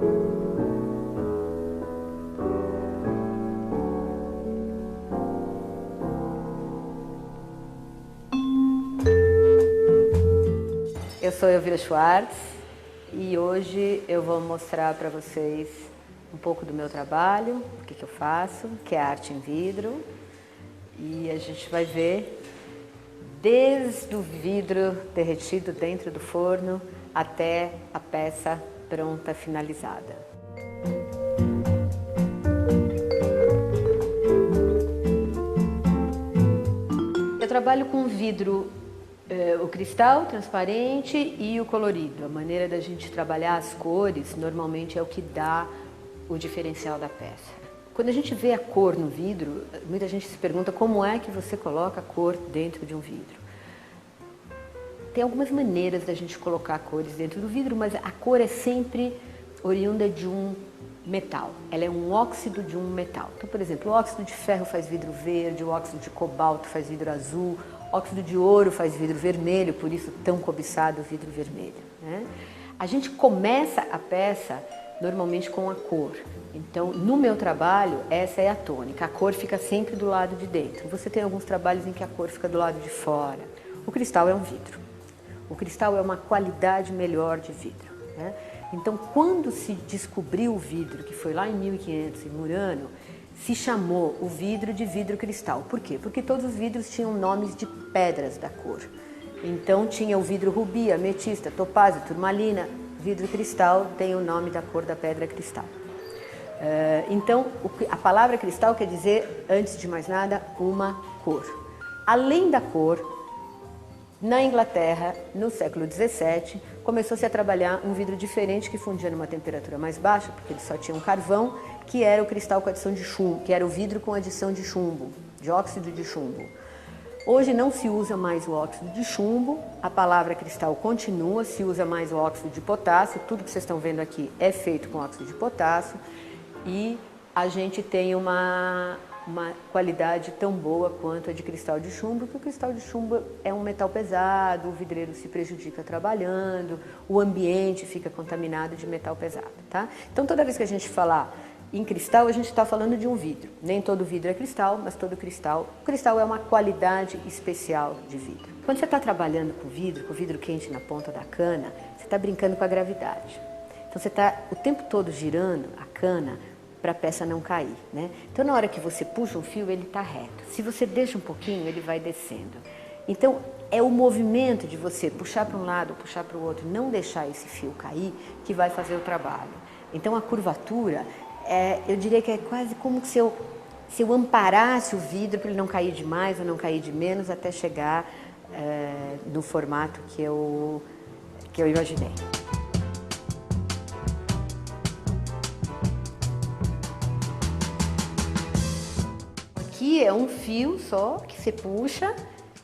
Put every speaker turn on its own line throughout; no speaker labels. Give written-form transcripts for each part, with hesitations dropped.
Eu sou Elvira Schwartz e hoje eu vou mostrar para vocês um pouco do meu trabalho, o que eu faço, que é arte em vidro. E a gente vai ver desde o vidro derretido dentro do forno até a peça pronta, finalizada. Eu trabalho com vidro, o cristal transparente e o colorido. A maneira da gente trabalhar as cores normalmente é o que dá o diferencial da peça. Quando a gente vê a cor no vidro, muita gente se pergunta como é que você coloca a cor dentro de um vidro. Tem algumas maneiras da gente colocar cores dentro do vidro, mas a cor é sempre oriunda de um metal. Ela é um óxido de um metal. Então, por exemplo, o óxido de ferro faz vidro verde, o óxido de cobalto faz vidro azul, o óxido de ouro faz vidro vermelho, por isso tão cobiçado o vidro vermelho, né? A gente começa a peça normalmente com a cor. Então, no meu trabalho, essa é a tônica. A cor fica sempre do lado de dentro. Você tem alguns trabalhos em que a cor fica do lado de fora. O cristal é um vidro. O cristal é uma qualidade melhor de vidro, né? Então, quando se descobriu o vidro, que foi lá em 1500, em Murano, se chamou o vidro de vidro cristal. Por quê? Porque todos os vidros tinham nomes de pedras da cor. Então, tinha o vidro rubi, ametista, topázio, turmalina. Vidro cristal tem o nome da cor da pedra cristal. Então, a palavra cristal quer dizer, antes de mais nada, uma cor. Além da cor, na Inglaterra, no século XVII, começou-se a trabalhar um vidro diferente que fundia numa temperatura mais baixa, porque ele só tinha um carvão, que era o cristal com adição de chumbo, que era o vidro com adição de chumbo, de óxido de chumbo. Hoje não se usa mais o óxido de chumbo, a palavra cristal continua, se usa mais o óxido de potássio, tudo que vocês estão vendo aqui é feito com óxido de potássio e a gente tem uma qualidade tão boa quanto a de cristal de chumbo, porque o cristal de chumbo é um metal pesado, o vidreiro se prejudica trabalhando, o ambiente fica contaminado de metal pesado, tá? Então toda vez que a gente falar em cristal, a gente está falando de um vidro. Nem todo vidro é cristal, mas todo cristal. O cristal é uma qualidade especial de vidro. Quando você está trabalhando com vidro quente na ponta da cana, você está brincando com a gravidade. Então você está o tempo todo girando a cana para a peça não cair, né? Então na hora que você puxa um fio, ele está reto. Se você deixa um pouquinho, ele vai descendo. Então é o movimento de você puxar para um lado, puxar para o outro, não deixar esse fio cair, que vai fazer o trabalho. Então a curvatura, eu diria que é quase como se eu amparasse o vidro para ele não cair de mais ou não cair de menos até chegar no formato que eu imaginei. Aqui é um fio só que você puxa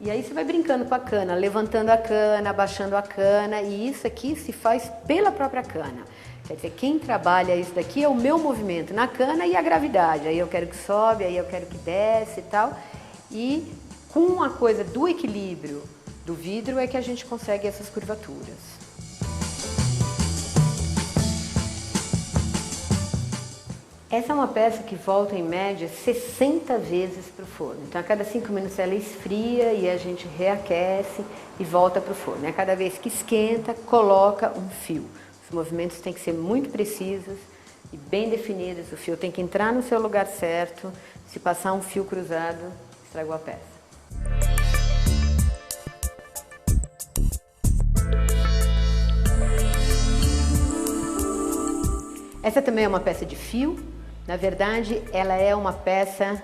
e aí você vai brincando com a cana, levantando a cana, abaixando a cana, e isso aqui se faz pela própria cana. Quer dizer, quem trabalha isso daqui é o meu movimento na cana e a gravidade. Aí eu quero que sobe, aí eu quero que desce e tal. E com a coisa do equilíbrio do vidro é que a gente consegue essas curvaturas. Essa é uma peça que volta em média 60 vezes para o forno. Então a cada 5 minutos ela esfria e a gente reaquece e volta para o forno. A cada vez que esquenta, coloca um fio. Os movimentos têm que ser muito precisos e bem definidos. O fio tem que entrar no seu lugar certo. Se passar um fio cruzado, estragou a peça. Essa também é uma peça de fio. Na verdade, ela é uma peça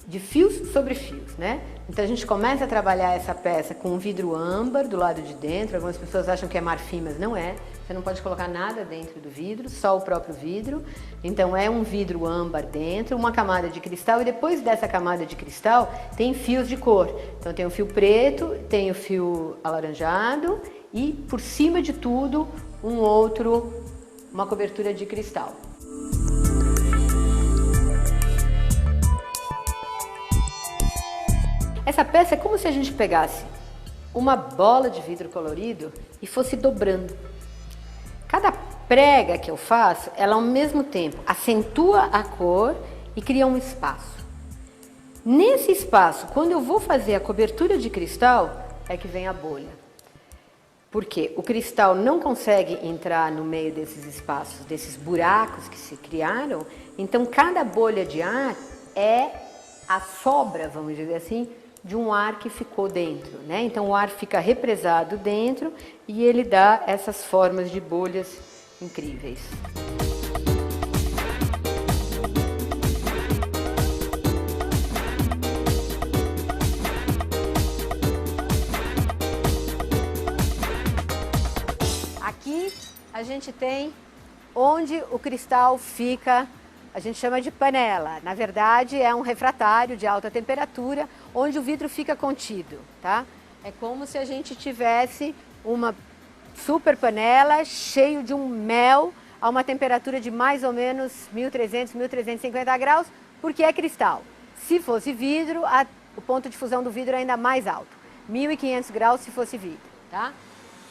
de fios sobre fios, né? Então a gente começa a trabalhar essa peça com um vidro âmbar do lado de dentro. Algumas pessoas acham que é marfim, mas não é. Você não pode colocar nada dentro do vidro, só o próprio vidro. Então é um vidro âmbar dentro, uma camada de cristal, e depois dessa camada de cristal tem fios de cor. Então tem o fio preto, tem o fio alaranjado e por cima de tudo uma cobertura de cristal. Essa peça é como se a gente pegasse uma bola de vidro colorido e fosse dobrando. Cada prega que eu faço, ela ao mesmo tempo acentua a cor e cria um espaço. Nesse espaço, quando eu vou fazer a cobertura de cristal, é que vem a bolha. Porque o cristal não consegue entrar no meio desses espaços, desses buracos que se criaram, então cada bolha de ar é a sobra, vamos dizer assim, de um ar que ficou dentro, né? Então o ar fica represado dentro e ele dá essas formas de bolhas incríveis. Aqui a gente tem onde o cristal fica, a gente chama de panela. Na verdade é um refratário de alta temperatura onde o vidro fica contido, tá? É como se a gente tivesse uma super panela cheio de um mel a uma temperatura de mais ou menos 1300, 1350 graus, porque é cristal. Se fosse vidro, o ponto de fusão do vidro é ainda mais alto, 1500 graus se fosse vidro, tá?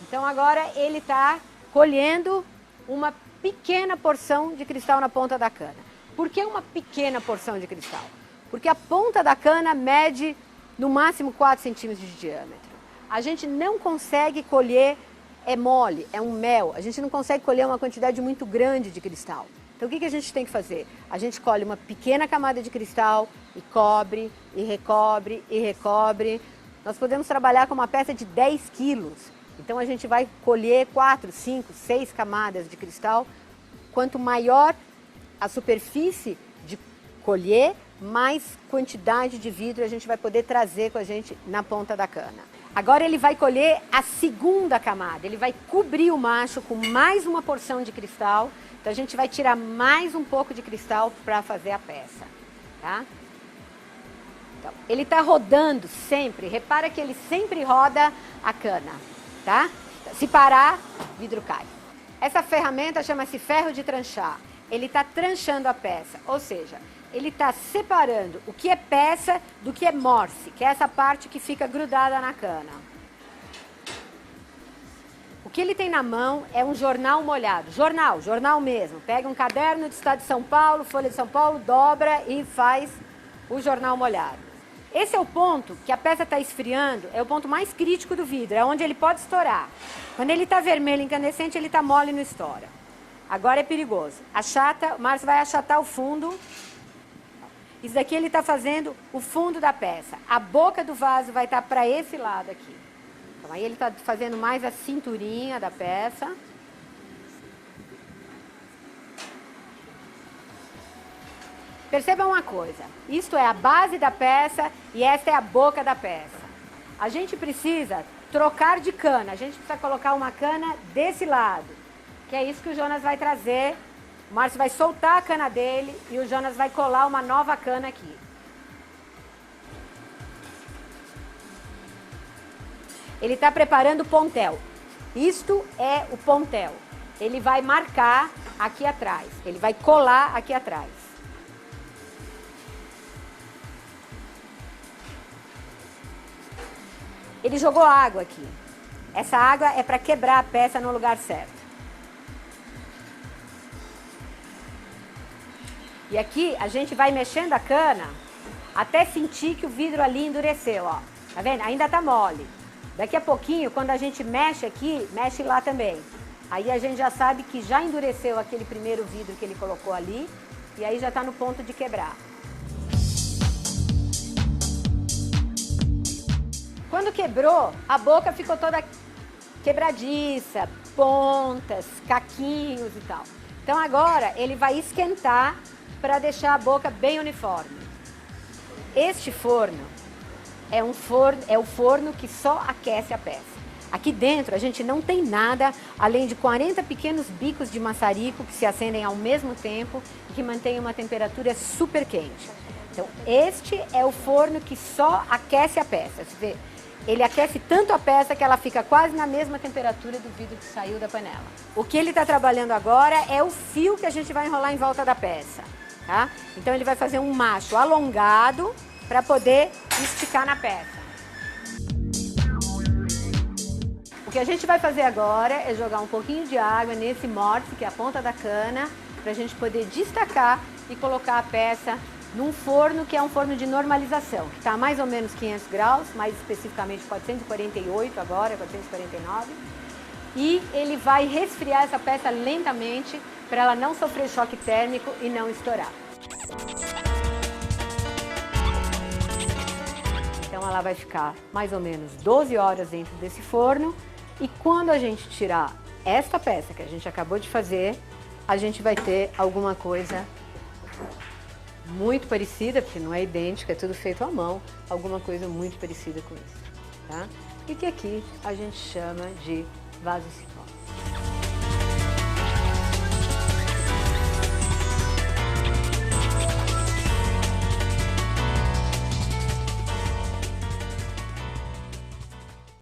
Então agora ele está colhendo uma pequena porção de cristal na ponta da cana. Por que uma pequena porção de cristal? Porque a ponta da cana mede no máximo 4 centímetros de diâmetro. A gente não consegue colher, é mole, é um mel, a gente não consegue colher uma quantidade muito grande de cristal. Então o que a gente tem que fazer? A gente colhe uma pequena camada de cristal e cobre, e recobre, e recobre. Nós podemos trabalhar com uma peça de 10 quilos. Então a gente vai colher 4, 5, 6 camadas de cristal. Quanto maior a superfície de colher, mais quantidade de vidro a gente vai poder trazer com a gente na ponta da cana. Agora ele vai colher a segunda camada, ele vai cobrir o macho com mais uma porção de cristal. Então a gente vai tirar mais um pouco de cristal para fazer a peça, tá? Então, ele está rodando sempre, repara que ele sempre roda a cana, tá? Se parar, vidro cai. Essa ferramenta chama-se ferro de tranchar. Ele está tranchando a peça, ou seja, ele está separando o que é peça do que é morse, que é essa parte que fica grudada na cana. O que ele tem na mão é um jornal molhado, jornal mesmo. Pega um caderno do Estado de São Paulo, Folha de São Paulo, dobra e faz o jornal molhado. Esse é o ponto que a peça está esfriando, é o ponto mais crítico do vidro, é onde ele pode estourar. Quando ele está vermelho incandescente, ele está mole e não estoura. Agora é perigoso. Achata, o Márcio vai achatar o fundo. Isso daqui ele está fazendo o fundo da peça. A boca do vaso vai estar para esse lado aqui. Então aí ele está fazendo mais a cinturinha da peça. Percebam uma coisa, isto é a base da peça e esta é a boca da peça. A gente precisa trocar de cana, a gente precisa colocar uma cana desse lado, que é isso que o Jonas vai trazer. O Márcio vai soltar a cana dele e o Jonas vai colar uma nova cana aqui. Ele está preparando o pontel. Isto é o pontel. Ele vai marcar aqui atrás, ele vai colar aqui atrás. Ele jogou água aqui. Essa água é para quebrar a peça no lugar certo. E aqui a gente vai mexendo a cana até sentir que o vidro ali endureceu, ó. Tá vendo? Ainda tá mole. Daqui a pouquinho, quando a gente mexe aqui, mexe lá também. Aí a gente já sabe que já endureceu aquele primeiro vidro que ele colocou ali e aí já tá no ponto de quebrar. Quando quebrou, a boca ficou toda quebradiça, pontas, caquinhos e tal. Então agora ele vai esquentar para deixar a boca bem uniforme. Este forno é o forno que só aquece a peça. Aqui dentro a gente não tem nada além de 40 pequenos bicos de maçarico que se acendem ao mesmo tempo e que mantêm uma temperatura super quente. Então este é o forno que só aquece a peça. Você vê? Ele aquece tanto a peça que ela fica quase na mesma temperatura do vidro que saiu da panela. O que ele está trabalhando agora é o fio que a gente vai enrolar em volta da peça, tá? Então ele vai fazer um macho alongado para poder esticar na peça. O que a gente vai fazer agora é jogar um pouquinho de água nesse morte, que é a ponta da cana, para a gente poder destacar e colocar a peça num forno que é um forno de normalização, que está a mais ou menos 500 graus, mais especificamente 448 agora, 449. E ele vai resfriar essa peça lentamente para ela não sofrer choque térmico e não estourar. Então ela vai ficar mais ou menos 12 horas dentro desse forno e quando a gente tirar esta peça que a gente acabou de fazer, a gente vai ter alguma coisa muito parecida, porque não é idêntica, é tudo feito à mão, alguma coisa muito parecida com isso, tá? E que aqui a gente chama de vaso cipó.